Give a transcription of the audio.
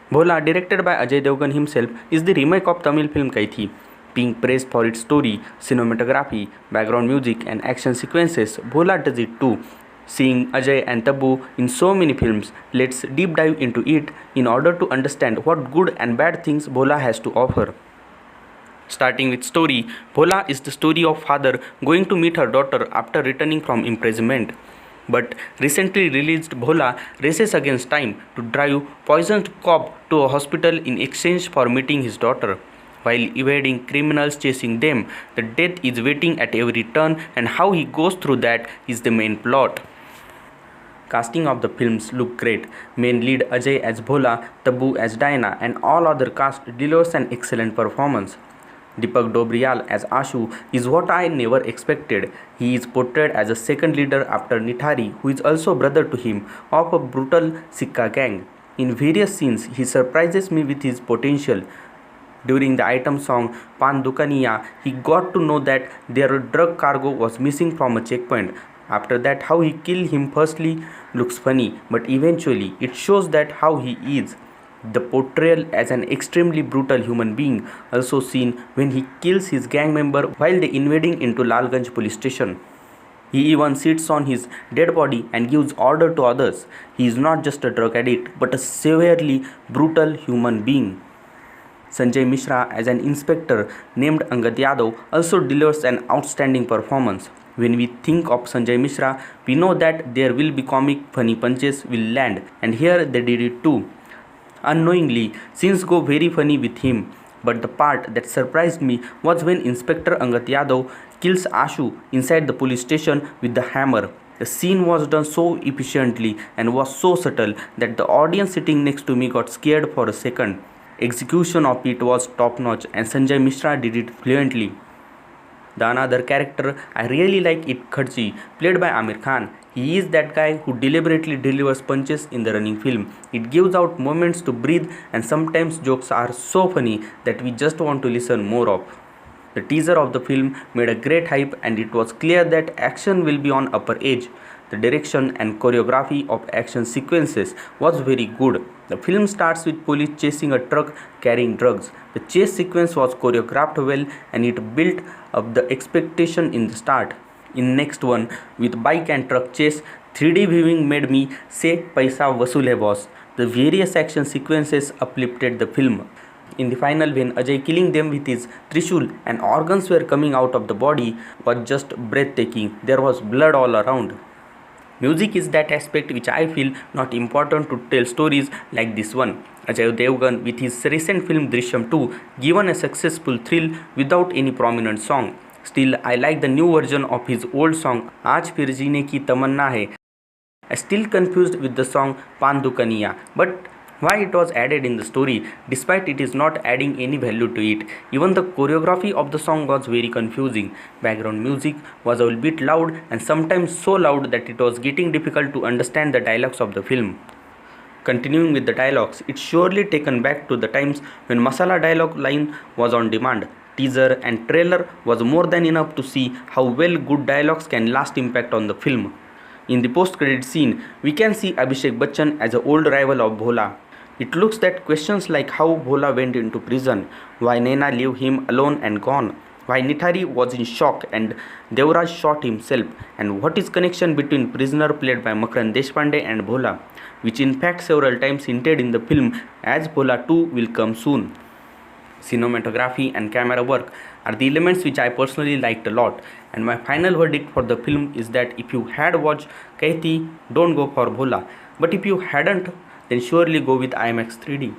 Bholaa, directed by Ajay Devgan himself, is the remake of Tamil film Kaithi. Being praised for its story, cinematography, background music, and action sequences, Bholaa does it too. Seeing Ajay and Tabu in so many films, let's deep dive into it in order to understand what good and bad things Bholaa has to offer. Starting with story, Bholaa is the story of father going to meet her daughter after returning from imprisonment. But recently released Bholaa races against time to drive poisoned cop to a hospital in exchange for meeting his daughter. While evading criminals chasing them, the death is waiting at every turn, and how he goes through that is the main plot. Casting of the films look great. Main lead Ajay as Bholaa, Tabu as Diana, and all other cast delivers an excellent performance. Deepak Dobriyal as Ashu is what I never expected. He is portrayed as a second leader after Nithari, who is also brother to him, of a brutal Sikka gang. In various scenes, he surprises me with his potential. During the item song Pan Dukaniya, he got to know that their drug cargo was missing from a checkpoint. After that, how he killed him firstly looks funny, but eventually it shows that how he is. The portrayal as an extremely brutal human being also seen when he kills his gang member while they invading into Lalganj police station. He even sits on his dead body and gives order to others. He is not just a drug addict but a severely brutal human being. Sanjay Mishra as an inspector named Angad Yadav also delivers an outstanding performance. When we think of Sanjay Mishra, we know that there will be comic funny punches will land, and here they did it too. Unknowingly, scenes go very funny with him, but the part that surprised me was when Inspector Angad Yadav kills Ashu inside the police station with the hammer. The scene was done so efficiently and was so subtle that the audience sitting next to me got scared for a second. Execution of it was top notch and Sanjay Mishra did it fluently. The another character I really like is Khadji, played by Aamir Khan. He is that guy who deliberately delivers punches in the running film. It gives out moments to breathe, and sometimes jokes are so funny that we just want to listen more of. The teaser of the film made a great hype, and it was clear that action will be on upper edge. The direction and choreography of action sequences was very good. The film starts with police chasing a truck carrying drugs. The chase sequence was choreographed well and it built up the expectation in the start. In next one, with bike and truck chase, 3D viewing made me say paisa vasool hai boss. The various action sequences uplifted the film. In the final, when Ajay killing them with his trishul and organs were coming out of the body was just breathtaking. There was blood all around. Music is that aspect which I feel not important to tell stories like this one. Ajay Devgan with his recent film Drishyam 2 given a successful thrill without any prominent song. Still, I like the new version of his old song Aaj Phir Jeene Ki Tamanna Hai. I still confused with the song Pan Dukaniya, but why it was added in the story despite it is not adding any value to it. Even the choreography of the song was very confusing. Background music was a bit loud and sometimes so loud that it was getting difficult to understand the dialogues of the film. Continuing with the dialogues, it's surely taken back to the times when masala dialogue line was on demand. Teaser and trailer was more than enough to see how well good dialogues can last impact on the film. In the post-credit scene, we can see Abhishek Bachchan as an old rival of Bholaa. It looks that questions like how Bholaa went into prison, why Naina left him alone and gone, why Nithari was in shock and Devraj shot himself, and what is connection between prisoner played by Makran Deshpande and Bholaa, which in fact several times hinted in the film as Bholaa 2 will come soon. Cinematography and camera work are the elements which I personally liked a lot, and my final verdict for the film is that if you had watched Kaithi, don't go for Bholaa, but if you hadn't, then surely go with IMAX 3D.